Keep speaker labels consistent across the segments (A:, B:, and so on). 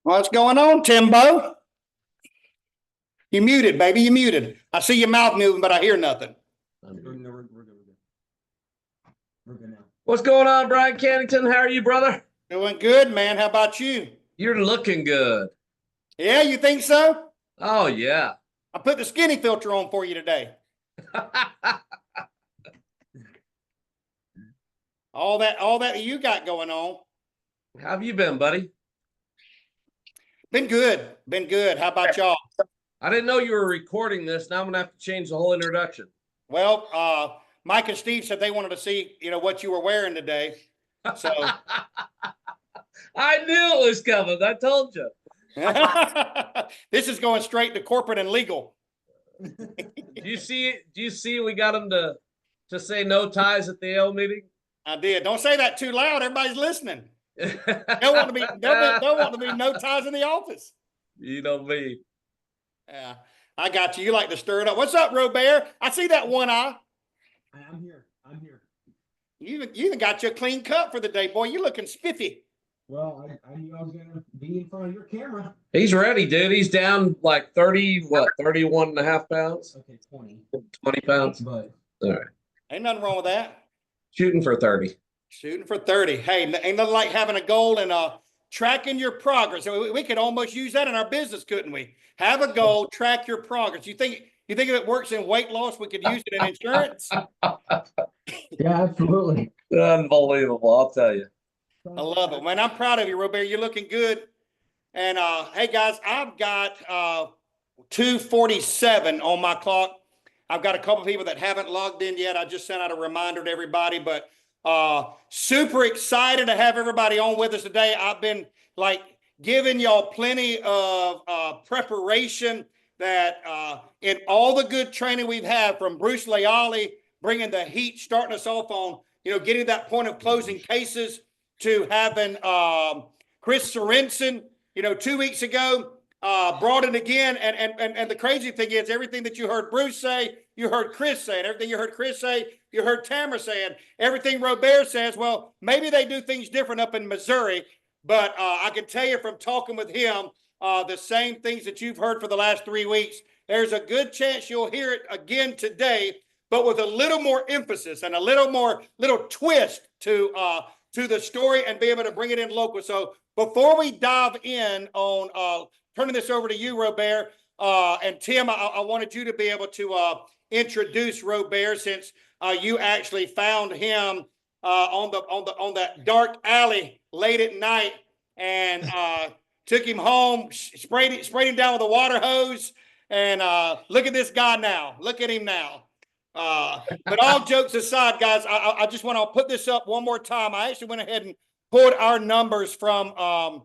A: What's going on, Timbo? You muted, baby. You muted. I see your mouth moving, but I hear nothing.
B: We're good. We're good now. What's going on, Brian Cannington? How are you, brother?
A: Doing good, man. How about you?
B: You're looking good.
A: Yeah, you think so?
B: Oh, yeah.
A: I put the skinny filter on for you today. All that you got going on.
B: How have you been, buddy?
A: Been good. Been good. How about y'all?
B: I didn't know you were recording this. Now I'm going to have to change the whole introduction.
A: Well, Mike and Steve said they wanted to see, what you were wearing today. So
B: I knew it was coming. I told you.
A: this is going straight to corporate and legal.
B: Do you see we got them to say no ties at the AL meeting?
A: I did. Don't say that too loud. Everybody's listening. They'll want to be no ties in the office.
B: You know me.
A: Yeah, I got you. You like to stir it up. What's up, Robert? I see that one eye.
C: I'm here.
A: You even got your clean cut for the day, boy. You're looking spiffy.
C: Well, I knew I was going to be in front of your camera.
B: He's ready, dude. He's down like 31 and a half pounds?
C: Okay, 20.
B: 20 pounds?
C: But
B: all right.
A: Ain't nothing wrong with that.
B: Shooting for 30.
A: Shooting for 30. Hey, ain't nothing like having a goal and tracking your progress. We could almost use that in our business, couldn't we? Have a goal, track your progress. You think if it works in weight loss, we could use it in insurance?
C: yeah, absolutely.
B: Unbelievable, I'll tell you.
A: I love it, man. I'm proud of you, Robert. You're looking good. And hey, guys, I've got 2:47 on my clock. I've got a couple of people that haven't logged in yet. I just sent out a reminder to everybody, but super excited to have everybody on with us today. I've been giving y'all plenty of preparation that in all the good training we've had from Bruce Leali, bringing the heat, starting us off on, getting that point of closing cases, to having Chris Sorensen, 2 weeks ago, brought it again. And the crazy thing is, everything that you heard Bruce say, you heard Chris say, and everything you heard Chris say, you heard Tamara saying. Everything Robert says, well, maybe they do things different up in Missouri, but I can tell you from talking with him, the same things that you've heard for the last 3 weeks. There's a good chance you'll hear it again today, but with a little more emphasis and a little twist to the story and be able to bring it in local. So before we dive in on turning this over to you, Robert, and Tim, I wanted you to be able to introduce Robert, since you actually found him on that dark alley late at night and took him home, sprayed him down with a water hose, and look at this guy now. Look at him now. But all jokes aside, guys, I just want to put this up one more time. I actually went ahead and pulled our numbers from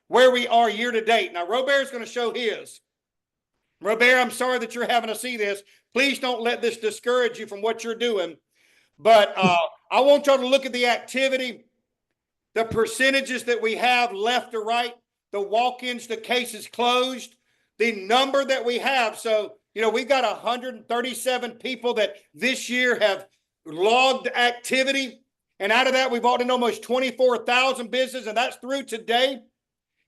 A: where we are year to date. Now, Robert's going to show his. Robert, I'm sorry that you're having to see this. Please don't let this discourage you from what you're doing. But I want y'all to look at the activity, the percentages that we have left to right, the walk-ins, the cases closed, the number that we have. So, we've got 137 people that this year have logged activity. And out of that, we've audited almost 24,000 businesses, and that's through today.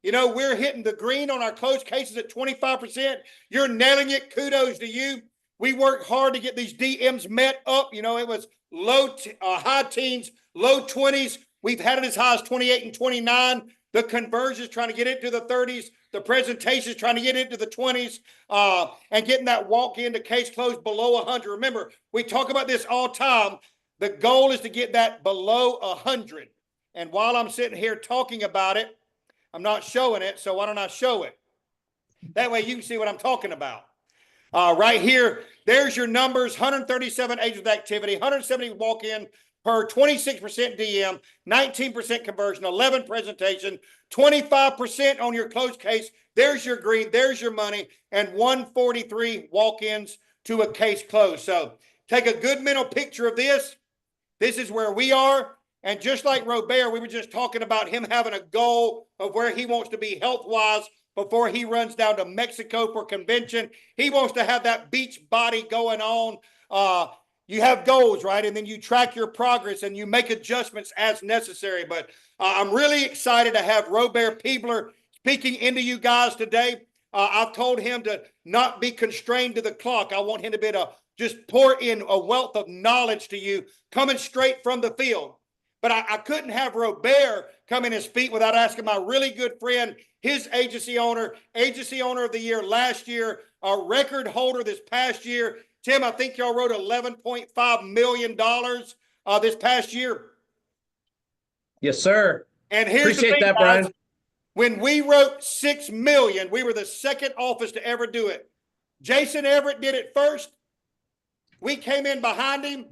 A: We're hitting the green on our closed cases at 25%. You're nailing it. Kudos to you. We worked hard to get these DMs met up. It was high teens, low 20s. We've had it as high as 28 and 29. The conversions trying to get into the 30s. The presentations trying to get into the 20s, and getting that walk-in to case closed below 100. Remember, we talk about this all the time. The goal is to get that below 100. And while I'm sitting here talking about it, I'm not showing it, so why don't I show it? That way you can see what I'm talking about. Right here, there's your numbers: 137 agents with activity, 170 walk-in per, 26% DM, 19% conversion, 11 presentation, 25% on your closed case. There's your green, there's your money, and 143 walk-ins to a case closed. So take a good mental picture of this. This is where we are. And just like Robert, we were just talking about him having a goal of where he wants to be health-wise before he runs down to Mexico for convention. He wants to have that beach body going on. You have goals, right? And then you track your progress and you make adjustments as necessary. But I'm really excited to have Robert Peebler speaking into you guys today. I've told him to not be constrained to the clock. I want him to be able to just pour in a wealth of knowledge to you coming straight from the field. But I couldn't have Robert come in and speak without asking my really good friend, his agency owner of the year last year, a record holder this past year. Tim, I think y'all wrote $11.5 million this past year.
B: Yes, sir.
A: And here's
B: Appreciate
A: the thing,
B: that,
A: guys.
B: Brian.
A: When we wrote $6 million, we were the second office to ever do it. Jason Everett did it first. We came in behind him,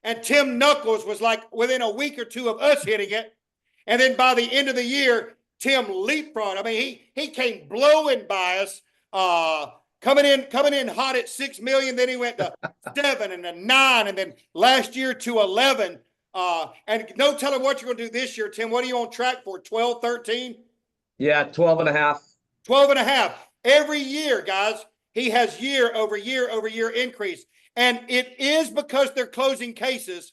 A: and Tim Knuckles was like within a week or two of us hitting it. And then by the end of the year, Tim leapfrogged. I mean, he came blowing by us, coming in hot at 6 million. Then he went to 7 and then 9, and then last year to 11. And no telling what you're going to do this year, Tim. What are you on track for? 12, 13?
B: Yeah, 12 and a half.
A: 12 and a half. Every year, guys, he has year over year over year increase. And it is because they're closing cases,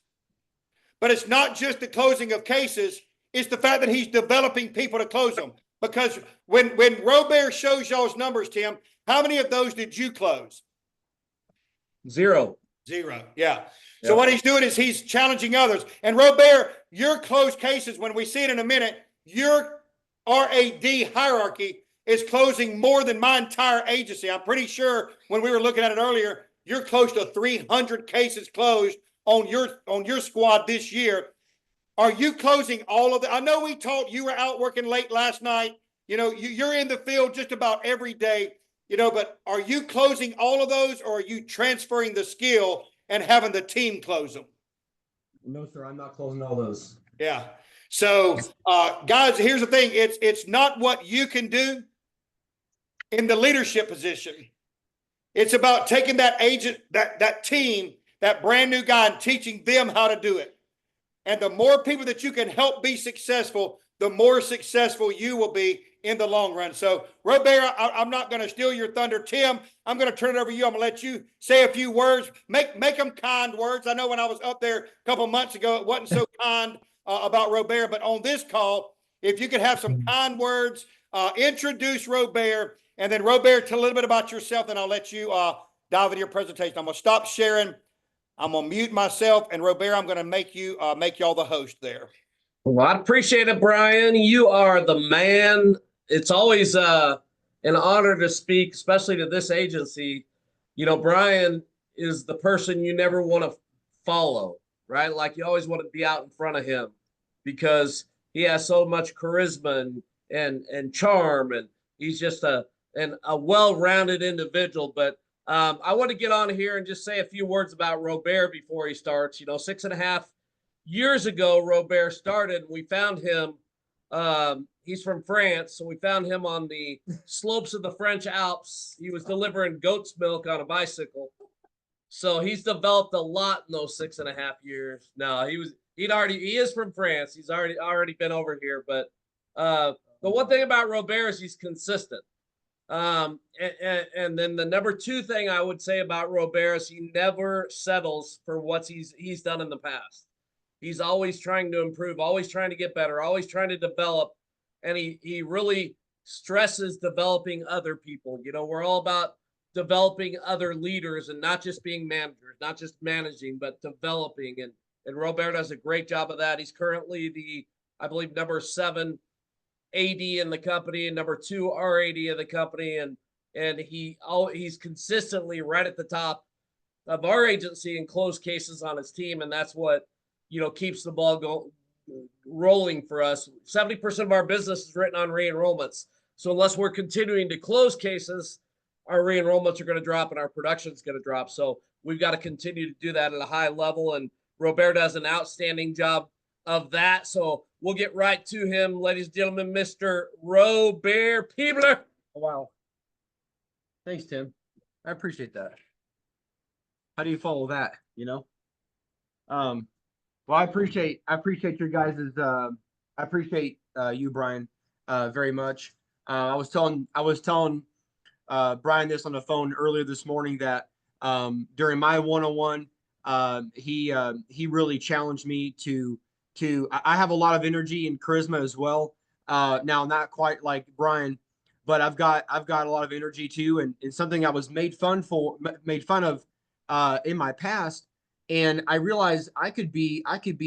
A: but it's not just the closing of cases. It's the fact that he's developing people to close them. Because when Robert shows y'all's numbers, Tim, how many of those did you close?
B: 0.
A: 0. Yeah. So what he's doing is he's challenging others. And Robert, your closed cases, when we see it in a minute, your RAD hierarchy is closing more than my entire agency. I'm pretty sure when we were looking at it earlier, you're close to 300 cases closed on your squad this year. Are you closing all of them? I know we talked, you were out working late last night. You know, you're in the field just about every day, you know, but are you closing all of those, or are you transferring the skill and having the team close them?
C: No, sir, I'm not closing all those.
A: Yeah. So, guys, here's the thing. It's not what you can do in the leadership position. It's about taking that agent, that team, that brand new guy, and teaching them how to do it. And the more people that you can help be successful, the more successful you will be in the long run. So, Robert, I'm not going to steal your thunder. Tim, I'm going to turn it over to you. I'm going to let you say a few words. Make them kind words. I know when I was up there a couple months ago, it wasn't so kind about Robert, but on this call, if you could have some kind words, introduce Robert, and then Robert, tell a little bit about yourself, and I'll let you dive into your presentation. I'm going to stop sharing. I'm going to mute myself, and Robert, I'm going to make y'all the host there.
B: Well, I appreciate it, Brian. You are the man. It's always an honor to speak, especially to this agency. You know, Brian is the person you never want to follow, right? Like you always want to be out in front of him because he has so much charisma and charm, and he's just a well-rounded individual. But I want to get on here and just say a few words about Robert before he starts. You know, 6.5 years ago, Robert started. We found him. He's from France, so we found him on the slopes of the French Alps. He was delivering goat's milk on a bicycle. So he's developed a lot in those 6.5 years. No, he is from France. He's already been over here. But the one thing about Robert is he's consistent. And then the number 2 thing I would say about Robert is he never settles for what he's done in the past. He's always trying to improve, always trying to get better, always trying to develop. And he really stresses developing other people. You know, we're all about developing other leaders and not just being managers, not just managing, but developing. And Robert does a great job of that. He's currently I believe, number 7 AD in the company and number 2 RAD of the company. And he's consistently right at the top of our agency in closed cases on his team. And that's what, you know, keeps the ball rolling for us. 70% of our business is written on re-enrollments. So unless we're continuing to close cases, our re-enrollments are going to drop and our production is going to drop. So we've got to continue to do that at a high level. And Robert does an outstanding job of that. So we'll get right to him, ladies and gentlemen, Mr. Robert Peebler.
C: Oh, wow. Thanks, Tim. I appreciate that. How do you follow that, you know? Well, I appreciate your guys's I appreciate you, Brian, very much. I was telling Brian this on the phone earlier this morning that during my one-on-one, he really challenged me to I have a lot of energy and charisma as well, Now not quite like Brian, but I've got a lot of energy too, and something I was made fun of in my past, and I realized I could be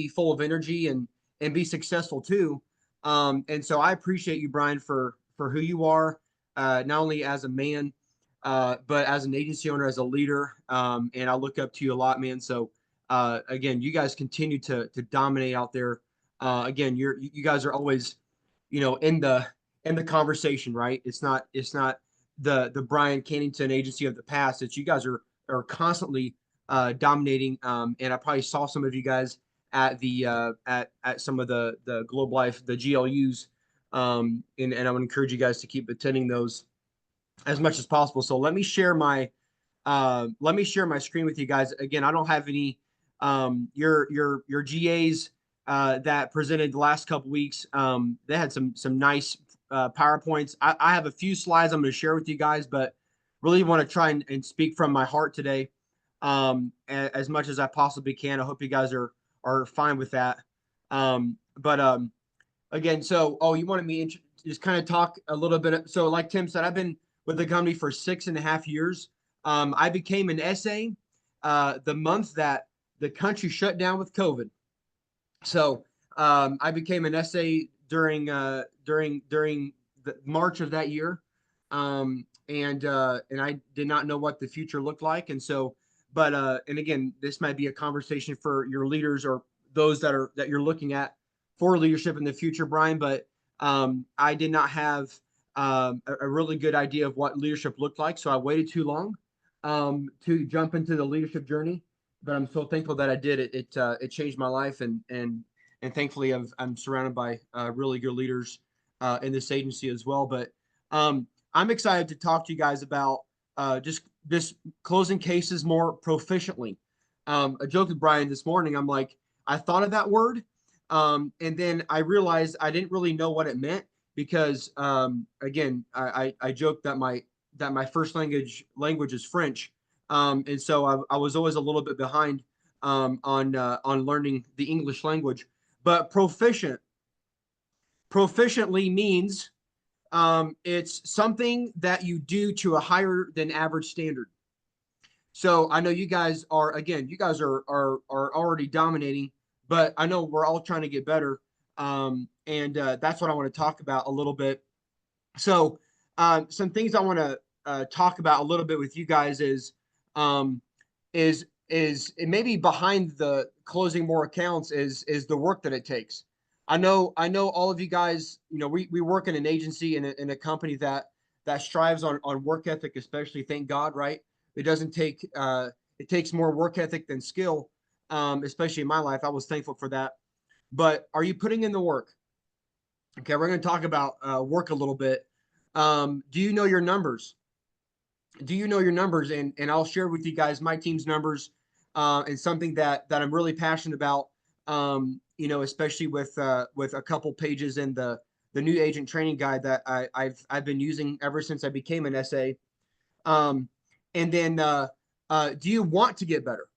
C: full of energy and be successful too. And so I appreciate you, Brian, for who you are, not only as a man, but as an agency owner, as a leader. And I look up to you a lot, man. So again, you guys continue to dominate out there. Again, you guys are always, you know, in the conversation, right? It's not the Brian Cannington agency of the past. It's you guys are constantly dominating. And I probably saw some of you guys at the at some of the Globe Life, the GLUs. And I would encourage you guys to keep attending those as much as possible. So let me share my screen with you guys. Again, I don't have any your GAs that presented the last couple weeks. They had some nice PowerPoints. I have a few slides I'm going to share with you guys, but really want to try and speak from my heart today as much as I possibly can. I hope you guys are fine with that. But again, so you wanted me to just kind of talk a little bit. So like Tim said, I've been with the company for 6.5 years. I became an SA the month that the country shut down with COVID. So I became an SA during the March of that year, and I did not know what the future looked like, and so. But and again, this might be a conversation for your leaders or those that you're looking at for leadership in the future, Brian. But I did not have a really good idea of what leadership looked like, so I waited too long to jump into the leadership journey. But I'm so thankful that I did it. It changed my life, and thankfully I'm surrounded by really good leaders in this agency as well. But I'm excited to talk to you guys about just closing cases more proficiently. I joked with Brian this morning. I'm like, I thought of that word, and then I realized I didn't really know what it meant because again, I joked that my first language is French, and so I was always a little bit behind on learning the English language. But proficiently means it's something that you do to a higher than average standard. So I know you guys are already dominating, but I know we're all trying to get better, and that's what I want to talk about a little bit. So some things I want to talk about a little bit with you guys um, is maybe behind the closing more accounts is the work that it takes. I know all of you guys, you know, we work in an agency in a company that strives on work ethic, especially, thank God, right? It doesn't take it takes more work ethic than skill, especially in my life. I was thankful for that. But are you putting in the work? Okay, we're going to talk about work a little bit. Do you know your numbers? Do you know your numbers? And I'll share with you guys my team's numbers and something that I'm really passionate about. You know, especially with a couple pages in the new agent training guide that I've been using ever since I became an SA. And then do you want to get better?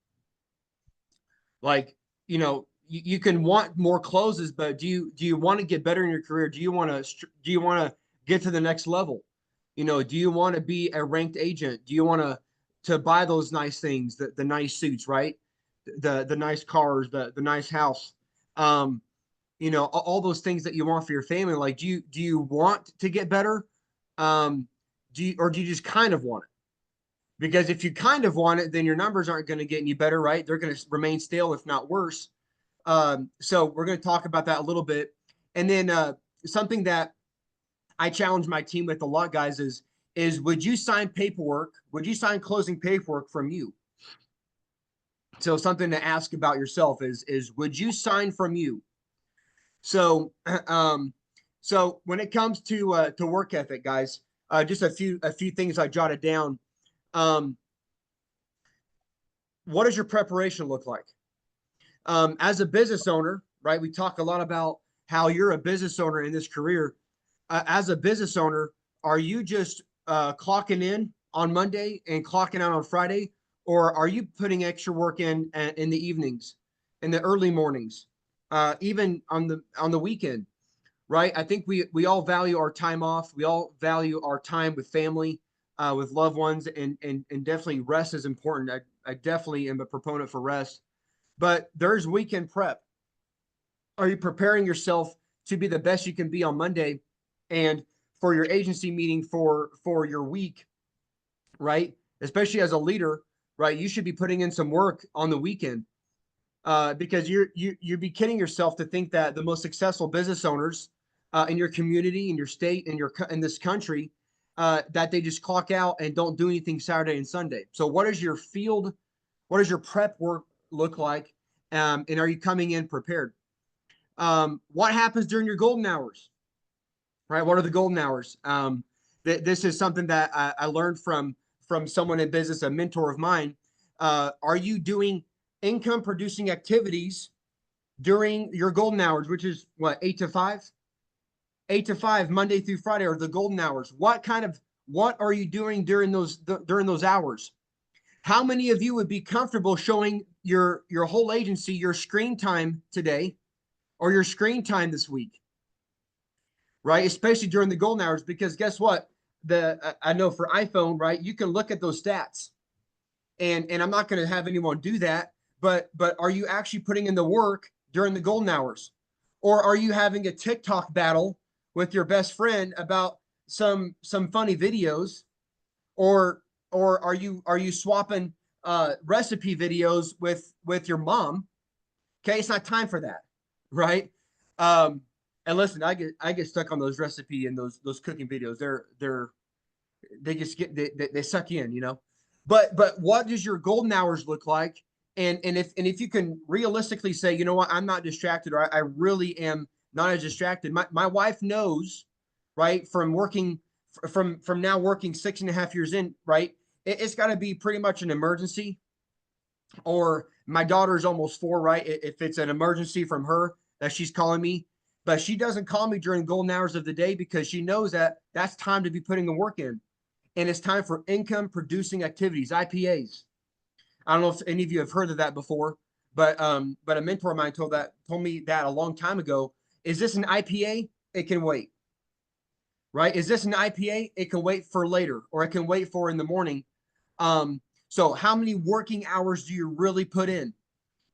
C: Like, you know, you can want more closes, but do you want to get better in your career? Do you want to get to the next level? You know, do you want to be a ranked agent? Do you want to buy those nice things, the nice suits, right? The nice cars, the nice house. You know, all those things that you want for your family. Like, do you want to get better? Do you just kind of want it? Because if you kind of want it, then your numbers aren't going to get any better, right? They're going to remain stale, if not worse. So we're going to talk about that a little bit. And then something that I challenge my team with a lot, guys, is would you sign paperwork? Would you sign closing paperwork from you? So something to ask about yourself is would you sign from you? So so when it comes to work ethic, guys, just a few things I jotted down. What does your preparation look like? As a business owner, right? We talk a lot about how you're a business owner in this career. As a business owner, are you just clocking in on Monday and clocking out on Friday, or are you putting extra work in the evenings, in the early mornings, even on the weekend? right? I think we all value our time off. We all value our time with family, with loved ones, and definitely rest is important. I definitely am a proponent for rest, but there's weekend prep. Are you preparing yourself to be the best you can be on Monday, and for your agency meeting for your week, right? Especially as a leader, right? You should be putting in some work on the weekend, because you'd be kidding yourself to think that the most successful business owners in your community, in your state, in this country, that they just clock out and don't do anything Saturday and Sunday. So what is your field? What does your prep work look like? And are you coming in prepared? What happens during your golden hours? Right? What are the golden hours? This is something that I learned from someone in business, a mentor of mine. Are you doing income producing activities during your golden hours, which is what, 8 to 5? 8 to 5, Monday through Friday, are the golden hours. What are you doing during those hours? How many of you would be comfortable showing your whole agency your screen time today or your screen time this week? Right? Especially during the golden hours, because guess what? I know for iPhone, right? You can look at those stats, and I'm not going to have anyone do that, but are you actually putting in the work during the golden hours? Or are you having a TikTok battle with your best friend about some funny videos? Or are you swapping recipe videos with your mom? Okay, it's not time for that, right? And listen, I get stuck on those recipe and those cooking videos. They just they suck you in, you know. But what does your golden hours look like? And if you can realistically say, you know what, I'm not distracted, or I really am not as distracted. My wife knows, right, from working from now working 6.5 years in, right, it's got to be pretty much an emergency. Or my daughter's almost 4, right? If it's an emergency from her that she's calling me, but she doesn't call me during golden hours of the day, because she knows that that's time to be putting the work in, and it's time for income producing activities, IPAs. I don't know if any of you have heard of that before, but a mentor of mine told me that a long time ago. Is this an IPA? It can wait, right? Is this an IPA? It can wait for later, or it can wait for in the morning. So how many working hours do you really put in?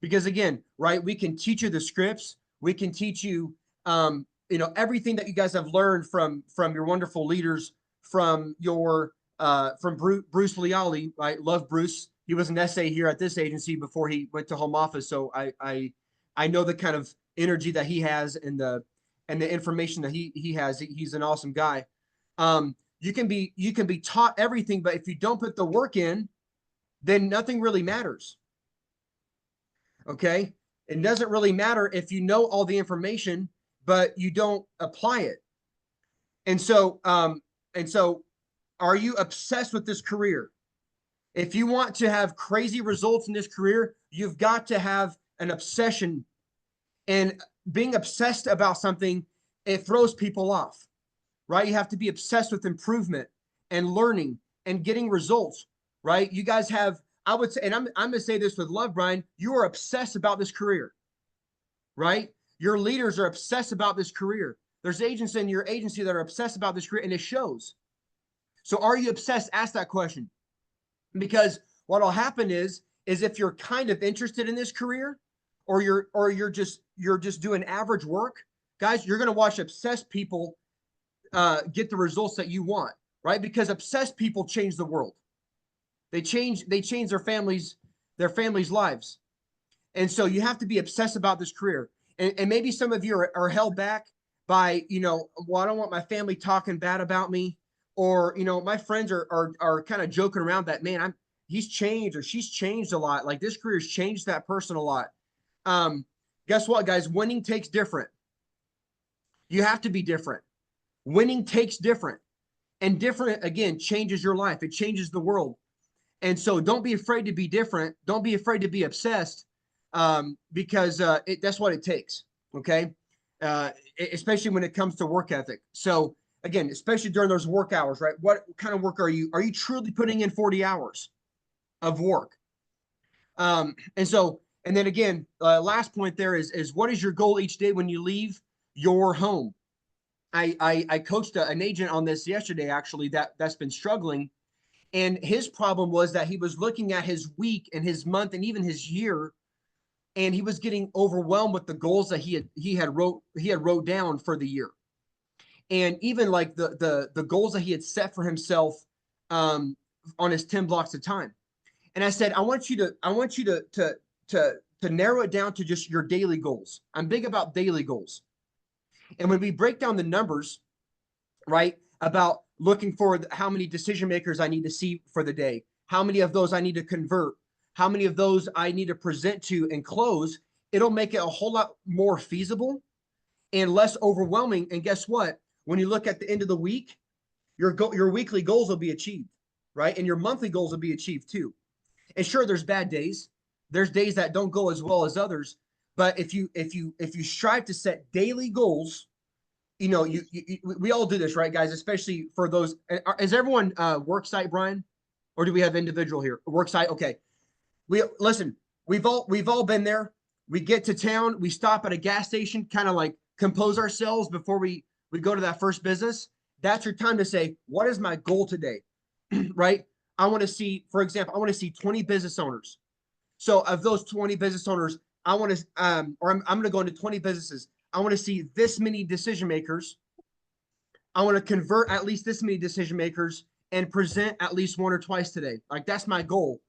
C: Because again, right, we can teach you the scripts. We can teach you, everything that you guys have learned from your wonderful leaders, from Bruce Leali, right? Love Bruce. He was an SA here at this agency before he went to home office. So I know the kind of energy that he has, and the information that he has. He's an awesome guy. You can be taught everything, but if you don't put the work in, then nothing really matters. Okay? It doesn't really matter if you know all the information, but you don't apply it. And so are you obsessed with this career? If you want to have crazy results in this career, you've got to have an obsession. And being obsessed about something, it throws people off, right? You have to be obsessed with improvement and learning and getting results, right? You guys have, I would say, and I'm going to say this with love, Brian, you are obsessed about this career, right? Your leaders are obsessed about this career. There's agents in your agency that are obsessed about this career, and it shows. So are you obsessed? Ask that question. Because what will happen is if you're kind of interested in this career, or you're just doing average work, guys, you're going to watch obsessed people get the results that you want, right? Because obsessed people change the world. They change their families' lives. And so you have to be obsessed about this career. And maybe some of you are held back by, well, I don't want my family talking bad about me, or, my friends are kind of joking around that, man, he's changed, or she's changed a lot. Like, this career's changed that person a lot. Guess what, guys? Winning takes different. You have to be different. Winning takes different. And different, again, changes your life. It changes the world. And so don't be afraid to be different. Don't be afraid to be obsessed, because that's what it takes, okay? Especially when it comes to work ethic. So again, especially during those work hours, right? What kind of work are you truly putting in 40 hours of work? And then again, last point there is what is your goal each day when you leave your home? I coached an agent on this yesterday, actually, that's been struggling. And his problem was that he was looking at his week and his month and even his year, and he was getting overwhelmed with the goals that he had wrote down for the year. And even like the goals that he had set for himself on his 10 blocks of time. And I said, I want you to narrow it down to just your daily goals. I'm big about daily goals. And when we break down the numbers, right, about looking for how many decision makers I need to see for the day, how many of those I need to convert, how many of those I need to present to and close, it'll make it a whole lot more feasible and less overwhelming. And guess what? When you look at the end of the week, your weekly goals will be achieved, right? And your monthly goals will be achieved too. And sure, there's bad days. There's days that don't go as well as others. But if you strive to set daily goals, you know, we all do this, right, guys? Especially for those. Is everyone work site, Brian, or do we have individual here? Work site, okay. Listen. We've all been there. We get to town. We stop at a gas station, kind of like compose ourselves before we go to that first business. That's your time to say, what is my goal today, right? I want to see, for example, I want to see 20 business owners. So of those 20 business owners, I want to, I'm going to go into 20 businesses. I want to see this many decision makers. I want to convert at least this many decision makers and present at least one or twice today. Like that's my goal,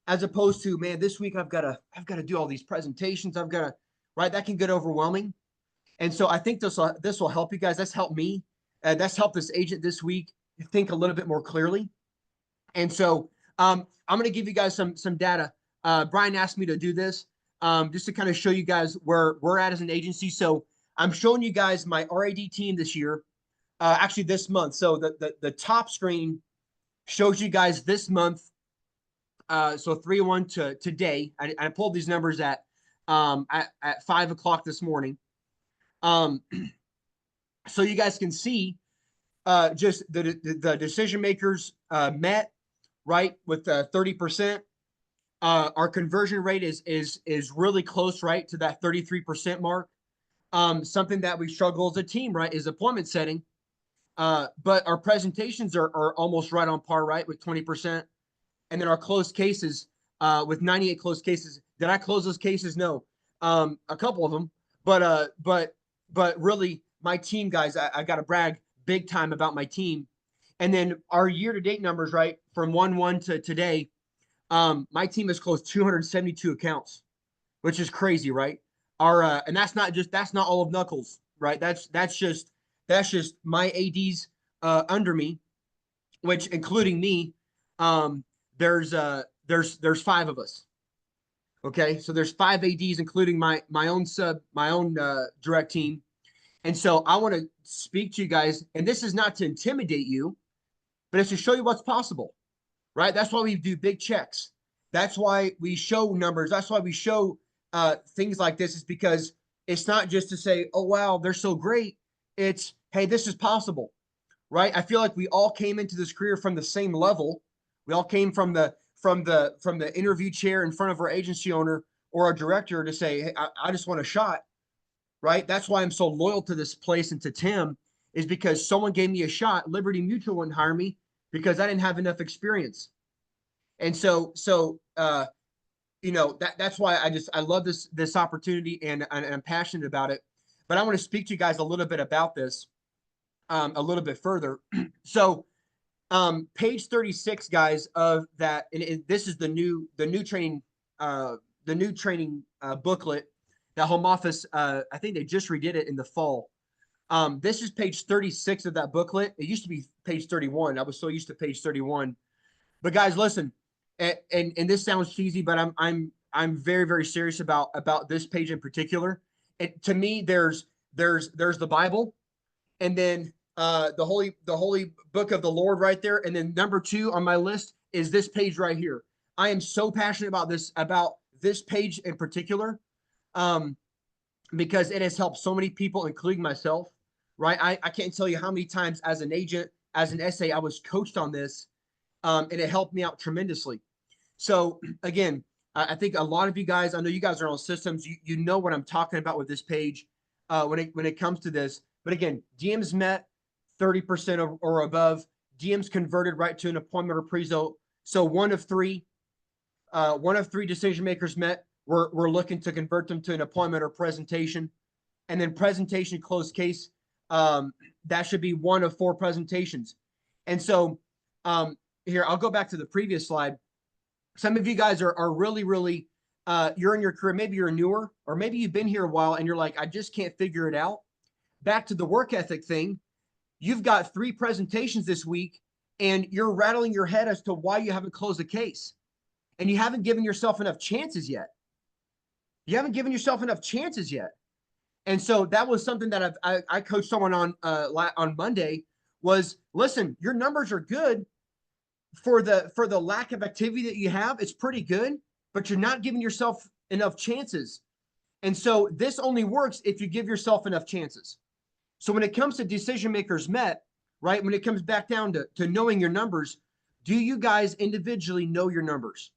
C: as opposed to, man, this week I've got to do all these presentations. Right? That can get overwhelming. And so I think this will help you guys. That's helped me. That's helped this agent this week think a little bit more clearly. And so I'm going to give you guys some data. Brian asked me to do this just to kind of show you guys where we're at as an agency. So I'm showing you guys my RAD team this year, actually this month. So the top screen shows you guys this month. So 3-1 to today. I pulled these numbers at 5 o'clock this morning. So you guys can see just the decision makers met, right, with 30%. Our conversion rate is really close, right, to that 33% mark. Something that we struggle as a team, right, is appointment setting. But our presentations are almost right on par, right, with 20%. And then our closed cases with 98 closed cases. Did I close those cases? No. A couple of them. But really, my team, guys, I got to brag big time about my team. And then our year-to-date numbers, right, from 1/1 to today, my team has closed 272 accounts, which is crazy, right? And that's not all of Knuckles, right? That's just my ADs under me, which including me. There's 5 of us. Okay, so there's 5 ADs, including my own direct team. And so I want to speak to you guys, and this is not to intimidate you, but it's to show you what's possible, right? That's why we do big checks. That's why we show numbers. That's why we show things like this, is because it's not just to say, oh, wow, they're so great. It's, hey, this is possible, right? I feel like we all came into this career from the same level. We all came from the interview chair in front of our agency owner or our director to say, hey, I just want a shot, right? That's why I'm so loyal to this place and to Tim, is because someone gave me a shot. Liberty Mutual wouldn't hire me because I didn't have enough experience. And so you know, that's why I love this opportunity, and I'm passionate about it. But I want to speak to you guys a little bit about this a little bit further. So page 36, guys, of that, and this is the new training booklet that Home Office, I think they just redid it in the fall. This is page 36 of that booklet. It used to be page 31. I was so used to page 31. But guys, listen, and this sounds cheesy, but I'm very, very serious about this page in particular. To me, there's the Bible, and then the holy book of the Lord right there. And then number 2 on my list is this page right here. I am so passionate about this page in particular, because it has helped so many people, including myself, right? I can't tell you how many times as an agent, as an SA, I was coached on this, and it helped me out tremendously. So again, I think a lot of you guys, I know you guys are on systems, you know what I'm talking about with this page when it comes to this. But again, DMs met 30% or above. DMs converted right to an appointment or pre-zo. So one of three decision makers met. We're looking to convert them to an appointment or presentation. And then presentation closed case, that should be one of 4 presentations. And so here, I'll go back to the previous slide. Some of you guys are really, really, you're in your career, maybe you're newer, or maybe you've been here a while and you're like, I just can't figure it out. Back to the work ethic thing, you've got 3 presentations this week and you're rattling your head as to why you haven't closed a case. And you haven't given yourself enough chances yet. You haven't given yourself enough chances yet. And so that was something that I coached someone on Monday was, listen, your numbers are good for the lack of activity that you have. It's pretty good, but you're not giving yourself enough chances. And so this only works if you give yourself enough chances. So when it comes to decision makers met, right, when it comes back down to knowing your numbers, do you guys individually know your numbers?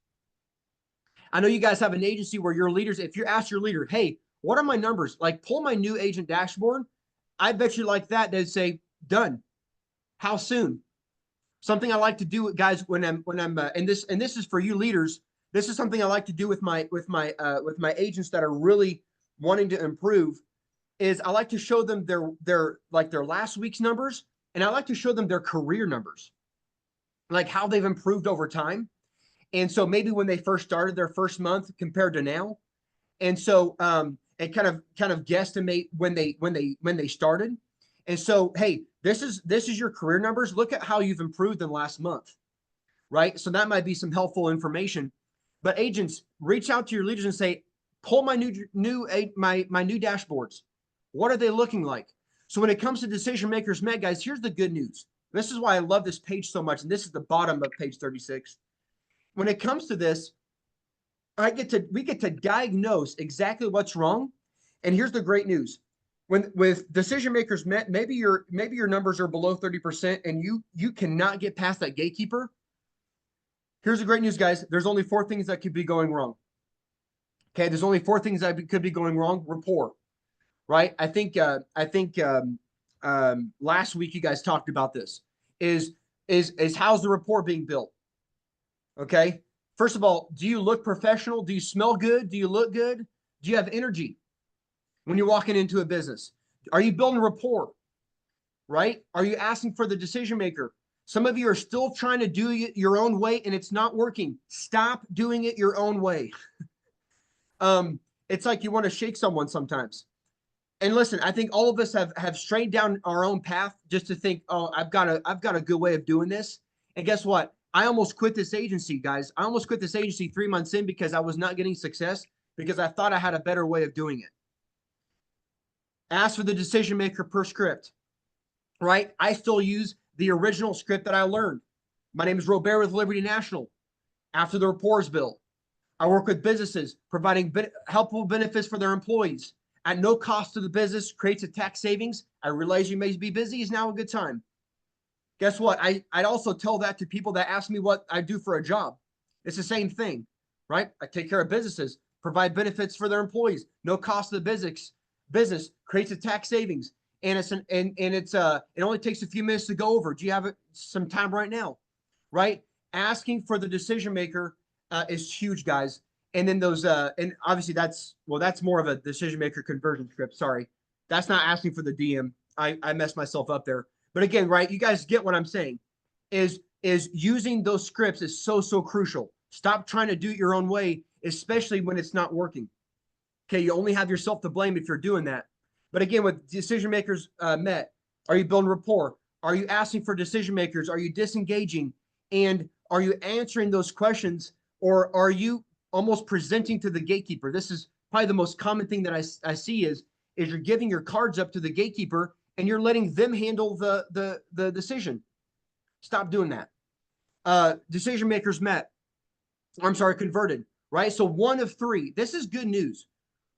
C: I know you guys have an agency where your leaders, if you ask your leader, hey, what are my numbers? Like, pull my new agent dashboard. I bet you like that, they'd say, done. How soon? Something I like to do, guys, when I'm and this is for you leaders. This is something I like to do with my agents that are really wanting to improve. Is I like to show them their last week's numbers, and I like to show them their career numbers, like how they've improved over time. And so maybe when they first started their first month compared to now, and so and kind of guesstimate when they started. And so, hey, this is your career numbers. Look at how you've improved in the last month, right? So that might be some helpful information. But agents, reach out to your leaders and say, pull my new dashboards. What are they looking like? So when it comes to decision makers met, guys, here's the good news. This is why I love this page so much. And this is the bottom of page 36. When it comes to this, we get to diagnose exactly what's wrong. And here's the great news. With decision makers met, maybe your numbers are below 30% and you cannot get past that gatekeeper. Here's the great news, guys. There's only 4 things that could be going wrong. Okay, there's only 4 things that could be going wrong. Rapport, right? I think last week you guys talked about this. Is how's the rapport being built? Okay. First of all, do you look professional? Do you smell good? Do you look good? Do you have energy when you're walking into a business? Are you building rapport? Right? Are you asking for the decision maker? Some of you are still trying to do it your own way and it's not working. Stop doing it your own way. It's like you want to shake someone sometimes. And listen, I think all of us have strayed down our own path just to think, oh, I've got a good way of doing this. And guess what? I almost quit this agency, guys. I almost quit this agency 3 months in because I was not getting success because I thought I had a better way of doing it. Ask for the decision maker per script, right? I still use the original script that I learned. My name is Robert with Liberty National. After the rapport is built, I work with businesses providing helpful benefits for their employees at no cost to the business, creates a tax savings. I realize you may be busy. Is now a good time. Guess what? I'd also tell that to people that ask me what I do for a job. It's the same thing, right? I take care of businesses, provide benefits for their employees, no cost to the business, creates a tax savings. And it only takes a few minutes to go over. Do you have some time right now? Right? Asking for the decision maker is huge, guys. And then those and obviously that's more of a decision maker conversion script. Sorry. That's not asking for the DM. I messed myself up there. But again, right, you guys get what I'm saying, is using those scripts is so crucial. Stop trying to do it your own way, especially when it's not working. Okay, you only have yourself to blame if you're doing that. But again, with decision makers met, are you building rapport? Are you asking for decision makers? Are you disengaging? And are you answering those questions? Or are you almost presenting to the gatekeeper? This is probably the most common thing that I see is you're giving your cards up to the gatekeeper and you're letting them handle the decision. Stop doing that. Decision makers met. I'm sorry, converted, right? So 1 of 3. This is good news.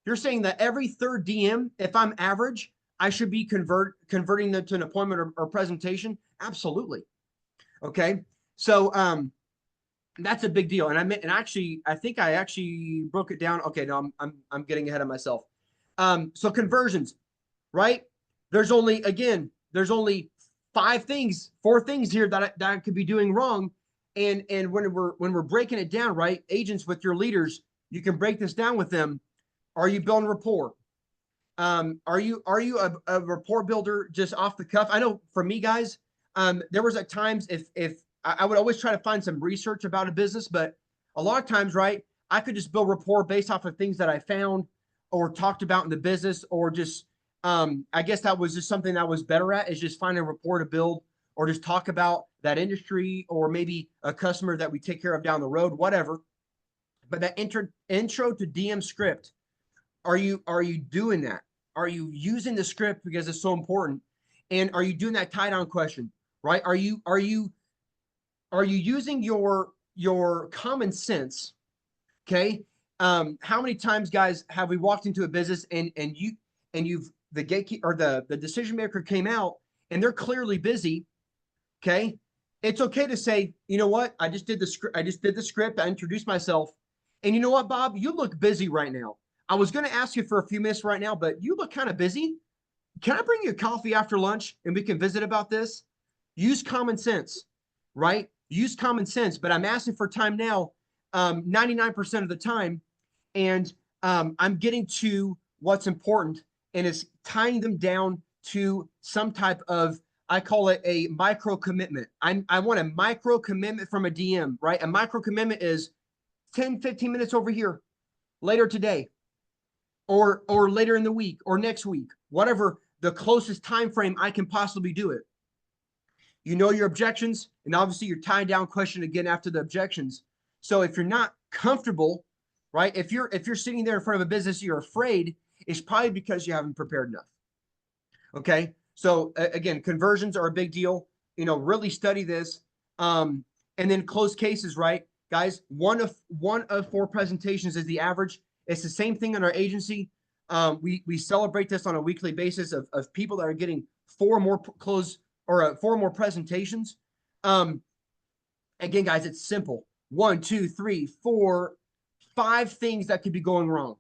C: You're saying that every 3rd DM, if I'm average, I should be converting them to an appointment or presentation? Absolutely. Okay. So that's a big deal. And I think I actually broke it down. Okay, no, I'm getting ahead of myself. So conversions, right? there's only four things here that I could be doing wrong. And when we're breaking it down, right, agents with your leaders, you can break this down with them. Are you building rapport? Are you a rapport builder just off the cuff? I know for me, guys, there was at times if I would always try to find some research about a business, but a lot of times, right, I could just build rapport based off of things that I found or talked about in the business, or just I guess that was just something I was better at, is just finding rapport to build, or just talk about that industry, or maybe a customer that we take care of down the road, whatever. But that intro to DM script, are you doing that? Are you using the script because it's so important? And are you doing that tie down question, right? Are you using your common sense? Okay. How many times, guys, have we walked into a business and you've the gatekeeper or the decision maker came out and they're clearly busy? Okay. It's okay to say, you know what? I just did the script. I introduced myself. And you know what, Bob? You look busy right now. I was going to ask you for a few minutes right now, but you look kind of busy. Can I bring you a coffee after lunch and we can visit about this? Use common sense, right? Use common sense, but I'm asking for time now, 99% of the time. And I'm getting to what's important, and it's tying them down to some type of, I call it a micro commitment. I want a micro commitment from a DM, right? A micro commitment is 10, 15 minutes over here later today, or later in the week, or next week, whatever the closest time frame I can possibly do it. You know your objections, and obviously you're tying down question again after the objections. So if you're not comfortable, right? If you're sitting there in front of a business, you're afraid, it's probably because you haven't prepared enough. Okay. So again, conversions are a big deal. You know, really study this. And then closed cases, right? Guys, one of four presentations is the average. It's the same thing in our agency. We celebrate this on a weekly basis of people that are getting four more presentations. Again, guys, it's simple. 1, 2, 3, 4, 5 things that could be going wrong,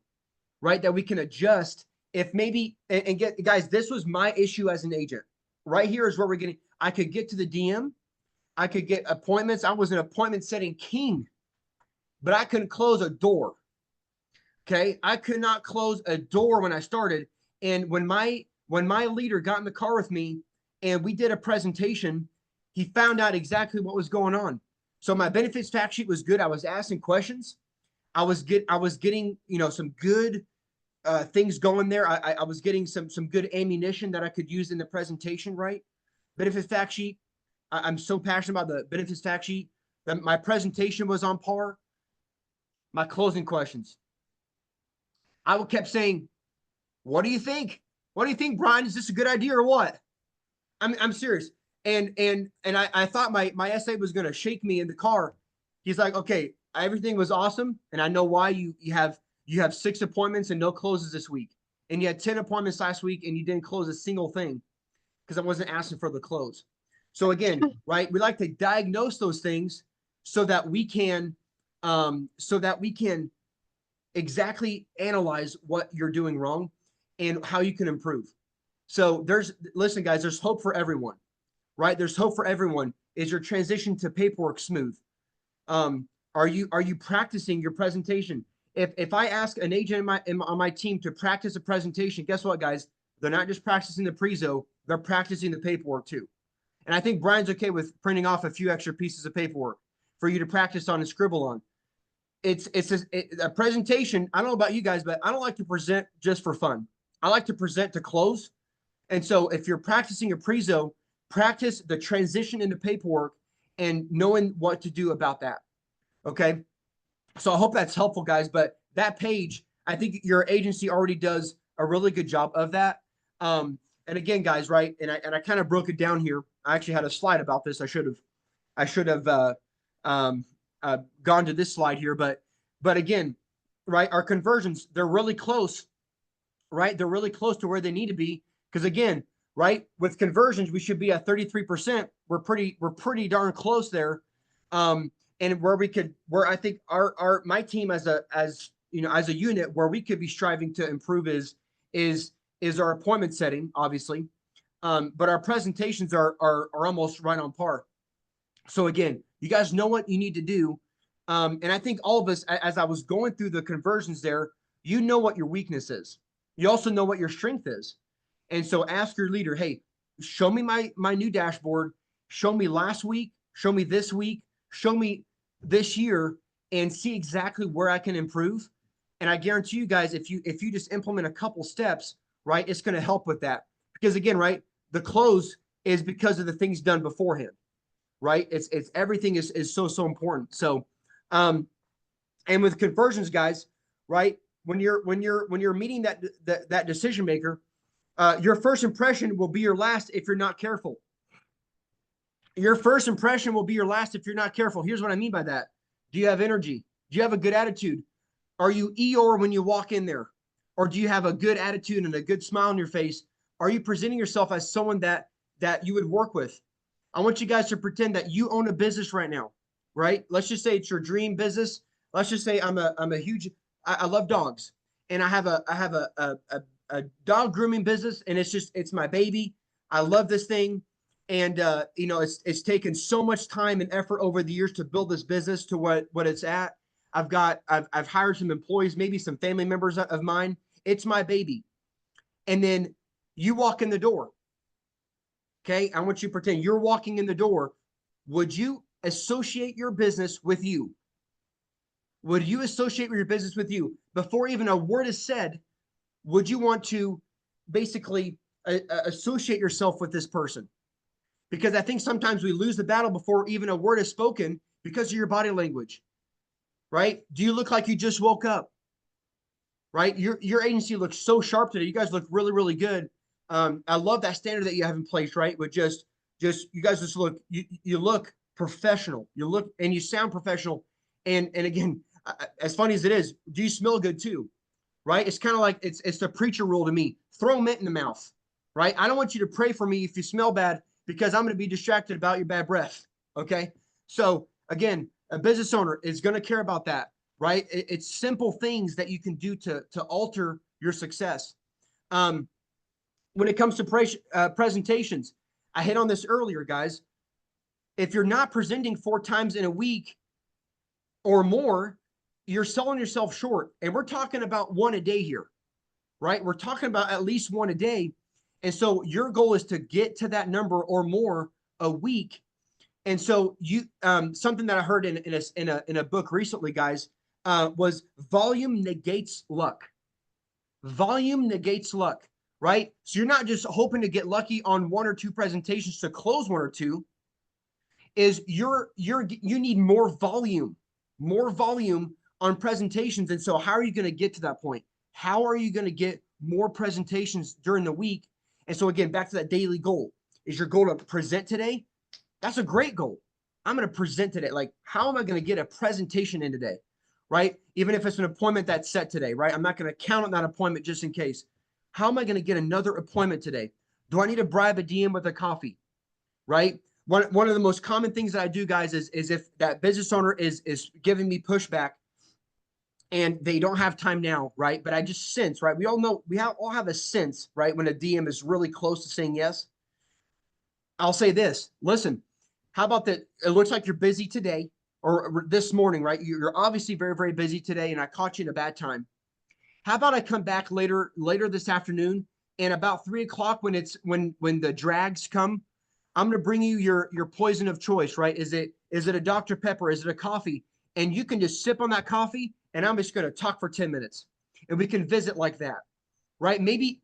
C: right? That we can adjust. If maybe, and get, guys, this was my issue as an agent. Right here is where we're getting, I could get to the DM. I could get appointments. I was an appointment setting king, but I couldn't close a door. Okay. I could not close a door when I started. And when my leader got in the car with me and we did a presentation, he found out exactly what was going on. So my benefits fact sheet was good. I was asking questions. I was getting, you know, some good things going there. I was getting some good ammunition that I could use in the presentation, right? Benefits fact sheet. I'm so passionate about the benefits fact sheet that my presentation was on par. My closing questions, I kept saying, what do you think? What do you think, Brian? Is this a good idea or what? I'm serious. And I thought my essay was going to shake me in the car. He's like, okay, everything was awesome. And I know why you have 6 appointments and no closes this week. And you had 10 appointments last week and you didn't close a single thing because I wasn't asking for the close. So again, right, we like to diagnose those things so that we can exactly analyze what you're doing wrong and how you can improve. So listen, guys, there's hope for everyone, right? There's hope for everyone. Is your transition to paperwork smooth? Are you practicing your presentation? If I ask an agent on my team to practice a presentation, guess what, guys? They're not just practicing the prezo, they're practicing the paperwork too. And I think Brian's okay with printing off a few extra pieces of paperwork for you to practice on and scribble on. It's a presentation. I don't know about you guys, but I don't like to present just for fun. I like to present to close. And so if you're practicing a prezo, practice the transition into paperwork and knowing what to do about that. Okay. So I hope that's helpful, guys. But that page, I think your agency already does a really good job of that. And again, guys, right? And I kind of broke it down here. I actually had a slide about this. I should have gone to this slide here, but again, right? Our conversions, they're really close, right? They're really close to where they need to be. Because again, right, with conversions, we should be at 33%. We're pretty darn close there. And where I think my team as a unit, where we could be striving to improve is our appointment setting, obviously. but our presentations are almost right on par. So again, you guys know what you need to do. And I think all of us, as I was going through the conversions there, you know what your weakness is. You also know what your strength is. And so ask your leader, hey, show me my new dashboard, show me last week, show me this week, show me this year, and see exactly where I can improve. And I guarantee you guys, if you just implement a couple steps, right, it's going to help with that. Because again, right, the close is because of the things done beforehand, right? It's everything is so important. So, and with conversions, guys, right, when you're meeting that decision maker, your first impression will be your last if you're not careful. Your first impression will be your last if you're not careful. Here's what I mean by that. Do you have energy? Do you have a good attitude? Are you Eeyore when you walk in there? Or do you have a good attitude and a good smile on your face? Are you presenting yourself as someone that you would work with? I want you guys to pretend that you own a business right now, right? Let's just say it's your dream business. Let's just say I'm a huge, I love dogs, and I have a dog grooming business, and it's my baby. I love this thing. And you know, it's taken so much time and effort over the years to build this business to what it's at. I've hired some employees, maybe some family members of mine. It's my baby. And then you walk in the door. Okay, I want you to pretend you're walking in the door. Would you associate your business with you? Would you associate your business with you? Before even a word is said, would you want to basically associate yourself with this person? Because I think sometimes we lose the battle before even a word is spoken because of your body language, right? Do you look like you just woke up? Right? Your agency looks so sharp today. You guys look really, really good. I love that standard that you have in place, right? But just you guys just look, you look professional. You look and you sound professional. And again, as funny as it is, do you smell good too? Right? It's kind of like it's the preacher rule to me. Throw mint in the mouth, right? I don't want you to pray for me if you smell bad because I'm going to be distracted about your bad breath. Okay. So again, a business owner is going to care about that, right? It's simple things that you can do to alter your success. When it comes to presentations, I hit on this earlier, guys. If you're not presenting 4 times in a week or more, you're selling yourself short. And we're talking about 1 a day here, right? We're talking about at least 1 a day. And so your goal is to get to that number or more a week. And so you, something that I heard in a book recently, guys, was volume negates luck. Volume negates luck, right? So you're not just hoping to get lucky on 1 or 2 presentations to close 1 or 2. Is you need more volume on presentations. And so how are you going to get to that point? How are you going to get more presentations during the week? And so again, back to that daily goal. Is your goal to present today? That's a great goal. I'm going to present today. Like, how am I going to get a presentation in today? Right? Even if it's an appointment that's set today, right? I'm not going to count on that appointment just in case. How am I going to get another appointment today? Do I need to bribe a DM with a coffee? Right? One of the most common things that I do, guys, is if that business owner is giving me pushback and they don't have time now, right? But I just sense, right? We all know, all have a sense, right? When a DM is really close to saying yes. I'll say this, listen, how about that? It looks like you're busy today or this morning, right? You're obviously very, very busy today and I caught you in a bad time. How about I come back later this afternoon and about 3 o'clock when the drags come, I'm going to bring you your poison of choice, right? Is it a Dr. Pepper? Is it a coffee? And you can just sip on that coffee and I'm just going to talk for 10 minutes and we can visit like that, right? Maybe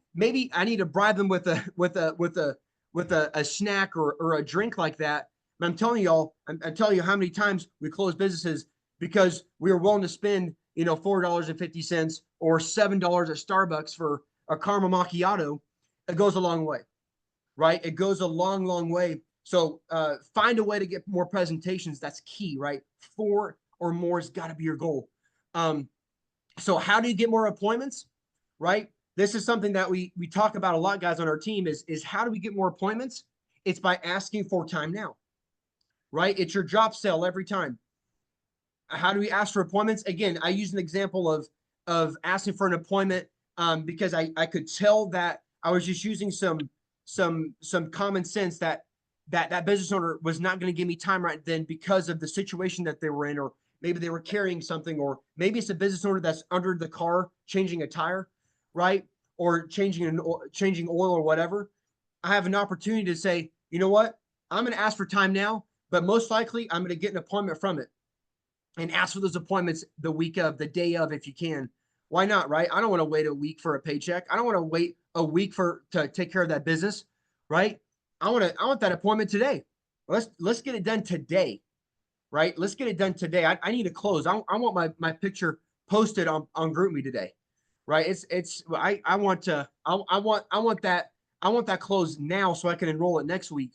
C: I need to bribe them with a snack or a drink like that. But I'm telling y'all, I'm telling you how many times we close businesses because we were willing to spend, $4.50 or $7 at Starbucks for a caramel macchiato. It goes a long way, right? It goes a long, long way. So find a way to get more presentations. That's key, right? 4 or more has got to be your goal. So how do you get more appointments, right? This is something that we talk about a lot, guys, on our team is how do we get more appointments? It's by asking for time now, right? It's your drop sale every time. How do we ask for appointments? Again, I use an example of asking for an appointment because I could tell that I was just using some some common sense that that business owner was not going to give me time right then because of the situation that they were in, or maybe they were carrying something, or maybe it's a business owner that's under the car changing a tire, right? Or changing oil or whatever. I have an opportunity to say, you know what? I'm going to ask for time now, but most likely I'm going to get an appointment from it, and ask for those appointments the week of, the day of, if you can. Why not, right? I don't want to wait a week for a paycheck. I don't want to wait a week to take care of that business, right? I want that appointment today. Let's get it done today, right? Let's get it done today. I need to close. I want my picture posted on GroupMe today, right? I want that closed now so I can enroll it next week.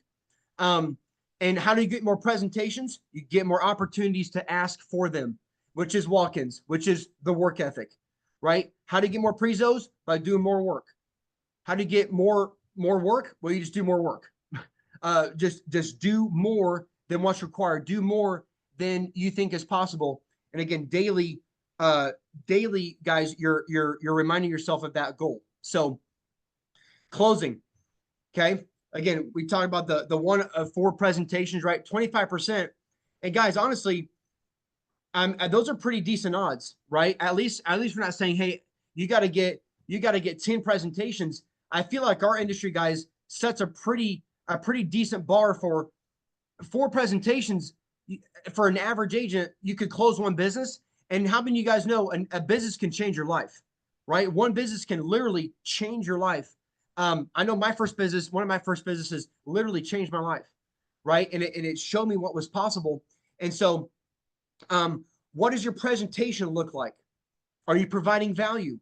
C: And how do you get more presentations? You get more opportunities to ask for them, which is walk-ins, which is the work ethic, right? How do you get more prezos? By doing more work. How do you get more work? Well, you just do more work. Just do more than what's required. Do more than you think is possible. And again, daily, guys, you're reminding yourself of that goal. So, closing, okay. Again, we talked about the one of 4 presentations, right? 25%. And guys, honestly, those are pretty decent odds, right? At least we're not saying, hey, you got to get 10 presentations. I feel like our industry, guys, sets a pretty decent bar for 4 presentations. For an average agent, you could close 1 business. And how many of you guys know a business can change your life, right? 1 business can literally change your life. I know one of my first businesses literally changed my life, right? And it showed me what was possible. And so, what does your presentation look like? Are you providing value?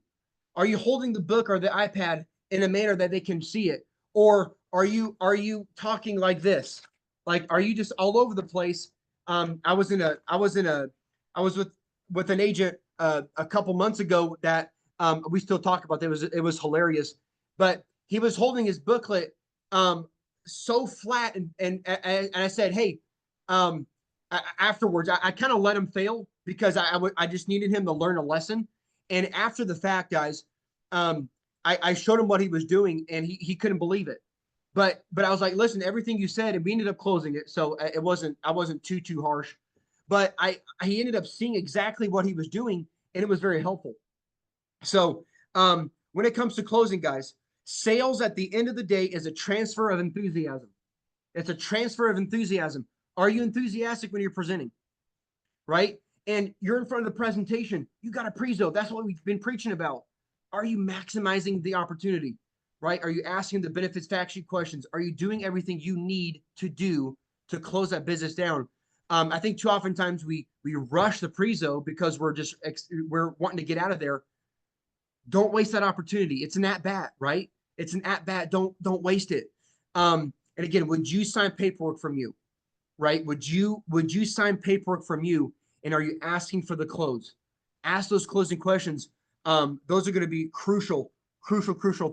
C: Are you holding the book or the iPad in a manner that they can see it? Or are you talking like this? Like, are you just all over the place? I was with an agent a couple months ago that we still talk about. It was hilarious, but he was holding his booklet so flat, and I said, hey, afterwards I kind of let him fail because I just needed him to learn a lesson. And after the fact, guys, I showed him what he was doing, and he couldn't believe it. But I was like, listen, everything you said, and we ended up closing it, so I wasn't too harsh. But he ended up seeing exactly what he was doing, and it was very helpful. So when it comes to closing, guys, sales at the end of the day is a transfer of enthusiasm. It's a transfer of enthusiasm. Are you enthusiastic when you're presenting? Right? And you're in front of the presentation. You got a prezo. That's what we've been preaching about. Are you maximizing the opportunity? Right? Are you asking the benefits fact sheet questions? Are you doing everything you need to do to close that business down? I think too oftentimes we rush the prezo because we're wanting to get out of there. Don't waste that opportunity. It's an at bat, right? It's an at bat. Don't waste it. And again, would you sign paperwork from you? Right? Would you sign paperwork from you? And are you asking for the close? Ask those closing questions. Those are going to be crucial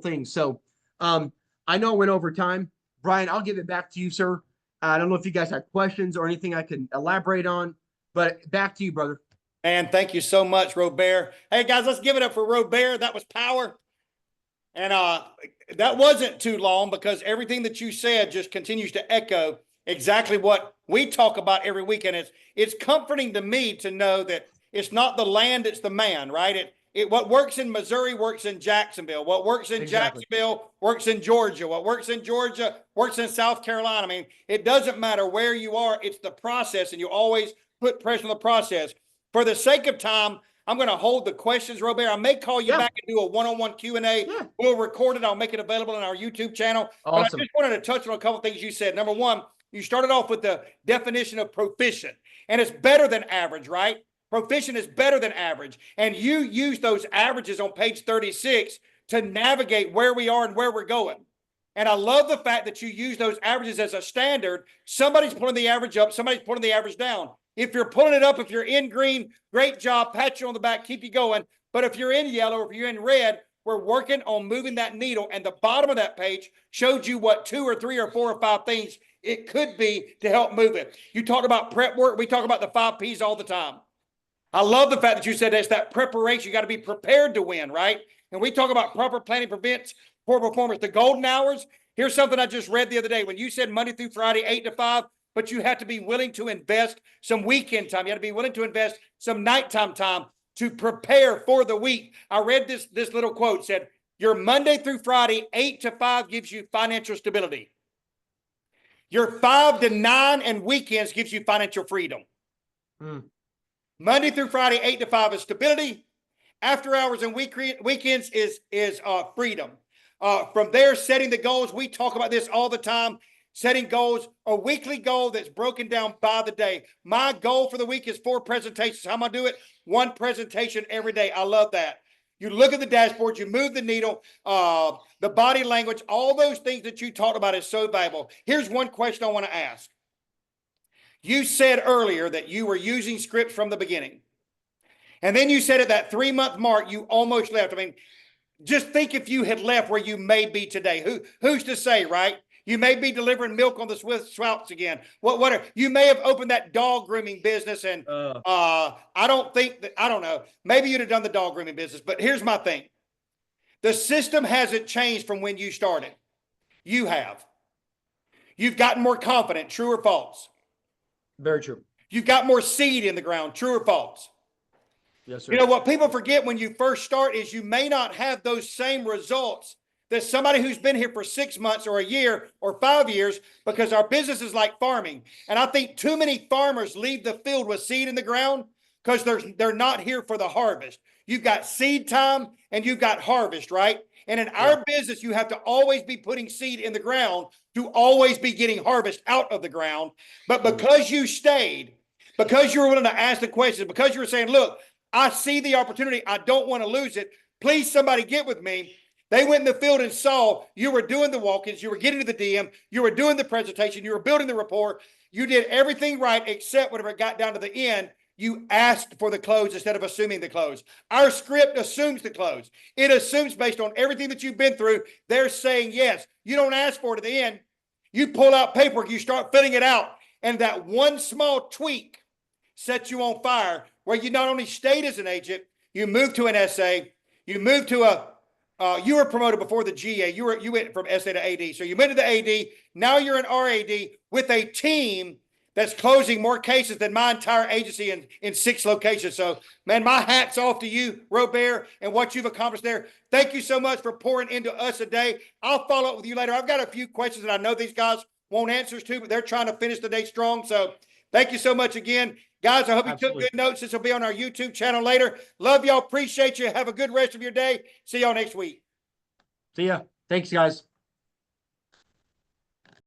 C: things. So I know I went over time. Brian, I'll give it back to you, sir. I don't know if you guys have questions or anything I can elaborate on, but back to you, brother.
A: And thank you so much, Robert. Hey guys, let's give it up for Robert. That was power. And that wasn't too long because everything that you said just continues to echo exactly what we talk about every week. And it's comforting to me to know that it's not the land, it's the man, right? What works in Missouri works in Jacksonville. What works in Jacksonville works in Georgia. What works in Georgia works in South Carolina. I mean, it doesn't matter where you are. It's the process, and you always put pressure on the process. For the sake of time, I'm going to hold the questions, Robert. I may call you back and do a one-on-one Q&A. Yeah. We'll record it. I'll make it available on our YouTube channel. Awesome. But I just wanted to touch on a couple of things you said. Number one, you started off with the definition of proficient, and it's better than average, right? Proficient is better than average. And you use those averages on page 36 to navigate where we are and where we're going. And I love the fact that you use those averages as a standard. Somebody's pulling the average up, somebody's pulling the average down. If you're pulling it up, if you're in green, great job, pat you on the back, keep you going. But if you're in yellow, or if you're in red, we're working on moving that needle. And the bottom of that page showed you what 2 or 3 or 4 or 5 things it could be to help move it. You talk about prep work. We talk about the 5 Ps all the time. I love the fact that you said it's that preparation. You got to be prepared to win, right? And we talk about proper planning prevents poor performance. The golden hours, Here's something I just read the other day. When you said Monday through Friday, 8 to 5, but you have to be willing to invest some weekend time. You have to be willing to invest some nighttime time to prepare for the week. I read this little quote, said, your Monday through Friday, 8 to 5 gives you financial stability. Your 5 to 9 and weekends gives you financial freedom. Monday through Friday, 8 to 5 is stability. After hours and weekends is freedom. From there, setting the goals. We talk about this all the time. Setting goals, a weekly goal that's broken down by the day. My goal for the week is 4 presentations. How am I do it? 1 presentation every day. I love that. You look at the dashboard, you move the needle, the body language, all those things that you talked about is so valuable. Here's one question I want to ask. You said earlier that you were using scripts from the beginning. And then you said at that 3-month mark, you almost left. I mean, just think if you had left where you may be today. Who's to say, right? You may be delivering milk on the Swiss Swamps again. What you may have opened that dog grooming business, and I don't know. Maybe you'd have done the dog grooming business, but here's my thing. The system hasn't changed from when you started. You have. You've gotten more confident, true or false?
C: Very true.
A: You've got more seed in the ground, true or false?
C: Yes, sir.
A: You know, what people forget when you first start is you may not have those same results that somebody who's been here for 6 months or a year or 5 years, because our business is like farming. And I think too many farmers leave the field with seed in the ground because they're not here for the harvest. You've got seed time and you've got harvest, right? And in our business, you have to always be putting seed in the ground to always be getting harvest out of the ground. But because you stayed, because you were willing to ask the questions, because you were saying, look, I see the opportunity, I don't want to lose it. Please, somebody get with me. They went in the field and saw you were doing the walk-ins, you were getting to the DM, you were doing the presentation, you were building the rapport. You did everything right, except whenever it got down to the end, you asked for the close instead of assuming the close. Our script assumes the close. It assumes based on everything that you've been through, they're saying yes. You don't ask for it at the end. You pull out paperwork, you start filling it out, and that one small tweak sets you on fire, where you not only stayed as an agent, you moved to an SA, you moved to you were promoted before the GA. You went from SA to AD. So you went to the AD. Now you're an RAD with a team that's closing more cases than my entire agency in 6 locations. So, man, my hat's off to you, Robert, and what you've accomplished there. Thank you so much for pouring into us today. I'll follow up with you later. I've got a few questions that I know these guys want answers to, but they're trying to finish the day strong. So thank you so much again. Guys, I hope you took good notes. This will be on our YouTube channel later. Love y'all. Appreciate you. Have a good rest of your day. See y'all next week.
C: See ya. Thanks, guys.